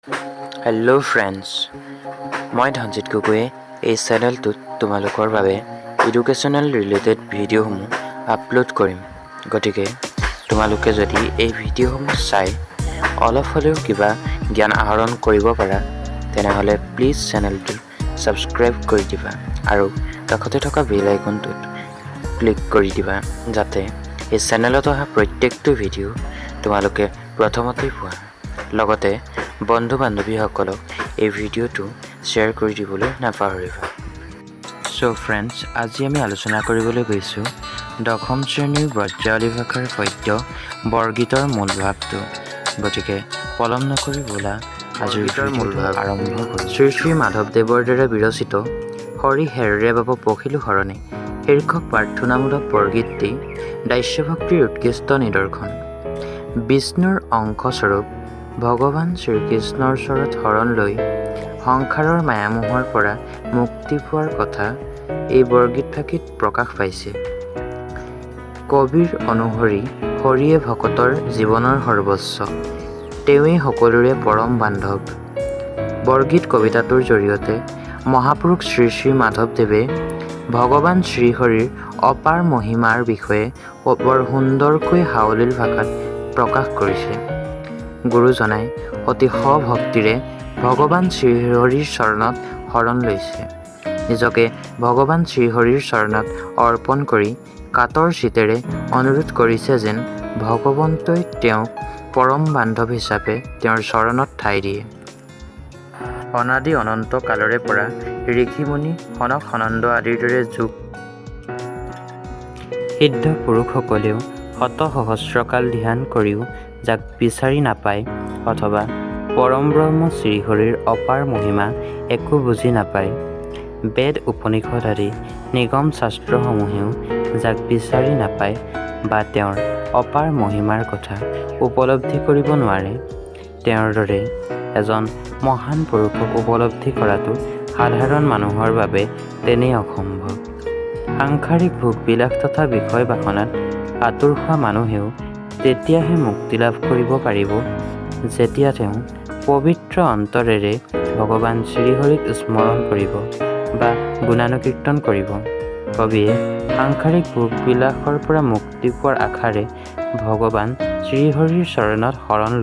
Hello' friends, মই ধনজিত গগৈয়ে এই চেনেলটোত তোমালোকৰ বাবে এডুকেশ্যনেল ৰিলেটেড ভিডিঅ'সমূহ আপলোড কৰিম। গতিকে তোমালোকে যদি এই ভিডিঅ'সমূহ চাই অলপ হ'লেও কিবা জ্ঞান আহৰণ কৰিব পাৰা, তেনেহ'লে প্লিজ চেনেলটো ছাবস্ক্ৰাইব কৰি দিবা আৰু কাষতে থকা বেল আইকনটোত ক্লিক কৰি দিবা, যাতে এই চেনেলত অহা প্ৰত্যেকটো ভিডিঅ' তোমালোকে প্ৰথমতেই পোৱা। লগতে বন্ধু বান্ধৱীসকলক এই ভিডিঅ'টো শ্বেয়াৰ কৰি দিবলৈ নাপাহৰিবা। চ' ফ্ৰেণ্ডছ, আজি আমি আলোচনা কৰিবলৈ গৈছোঁ 10ম শ্ৰেণীৰ ব্ৰজাৱলী ভাষাৰ পদ্য বৰগীতৰ মূল ভাৱটো। গতিকে পলম নকৰি ব'লা আজিৰ মূল ভাৱ আৰম্ভ কৰোঁ। শ্ৰী শ্ৰী মাধৱদেৱৰ দ্বাৰা বিৰচিত হৰি হেৰৰে বাব পখিলো শৰণে শীৰ্ষক প্ৰাৰ্থনামূলক বৰগীতটি দাস্যভক্তিৰ উৎকৃষ্ট নিদৰ্শন। বিষ্ণুৰ অংশস্বৰূপ ভগৱান শ্ৰীকৃষ্ণৰ ওচৰত শৰণ লৈ সংসাৰৰ মায়ামোহৰ পৰা মুক্তি পোৱাৰ কথা এই বৰগীতফাঁকিত প্ৰকাশ পাইছে। কবিৰ অনুসৰি হৰিয়ে ভকতৰ জীৱনৰ সৰ্বস্ব, তেওঁৱেই সকলোৰে পৰম বান্ধৱ। বৰগীত কবিতাটোৰ জৰিয়তে মহাপুৰুষ শ্ৰী শ্ৰী মাধৱদেৱে ভগৱান শ্ৰীহৰিৰ অপাৰ মহিমাৰ বিষয়ে বৰ সুন্দৰকৈ সাৱলীল ভাষাত প্ৰকাশ কৰিছে। গুৰুজনাই অতি সভক্তিৰে ভগৱান শ্ৰীহৰিৰ চৰণত শৰণ লৈছে। নিজকে ভগৱান শ্ৰীহৰিৰ চৰণত অৰ্পণ কৰি কাতৰ চিতেৰে অনুৰোধ কৰিছে যেন ভগৱন্তই তেওঁক পৰম বান্ধৱ হিচাপে তেওঁৰ চৰণত ঠাই দিয়ে। অনাদি অনন্ত কালৰে পৰা ঋষিমুনি সনক সনন্দ আদিৰ দৰে যুগ সিদ্ধ পুৰুষসকলেও শত সহস্ৰকাল ধ্যান কৰিও যাক বিচাৰি নাপায়, অথবা পৰম ব্ৰহ্ম শ্ৰীহৰিৰ অপাৰ মহিমা একো বুজি নাপায়। বেদ উপনিষদ আদি নিগম শাস্ত্ৰসমূহেও যাক বিচাৰি নাপায় বা তেওঁৰ অপাৰ মহিমাৰ কথা উপলব্ধি কৰিব নোৱাৰে, তেওঁৰ দৰে এজন মহান পুৰুষক উপলব্ধি কৰাটো সাধাৰণ মানুহৰ বাবে তেনেই অসম্ভৱ। সাংসাৰিক ভোগবিলাস তথা বিষয় বাসনাত আতুৰ হোৱা মানুহেও তেতিয়াহে মুক্তি লাভ কৰিব পাৰিব, যেতিয়া তেওঁ পবিত্ৰ অন্তৰেৰে ভগৱান শ্ৰীহৰিক স্মৰণ কৰিব বা গুণানুকীৰ্তন কৰিব। কবিয়ে সাংসাৰিক ভোগবিলাসৰ পৰা মুক্তি পোৱাৰ আশাৰে ভগৱান শ্ৰীহৰিৰ চৰণত শৰণ লৈ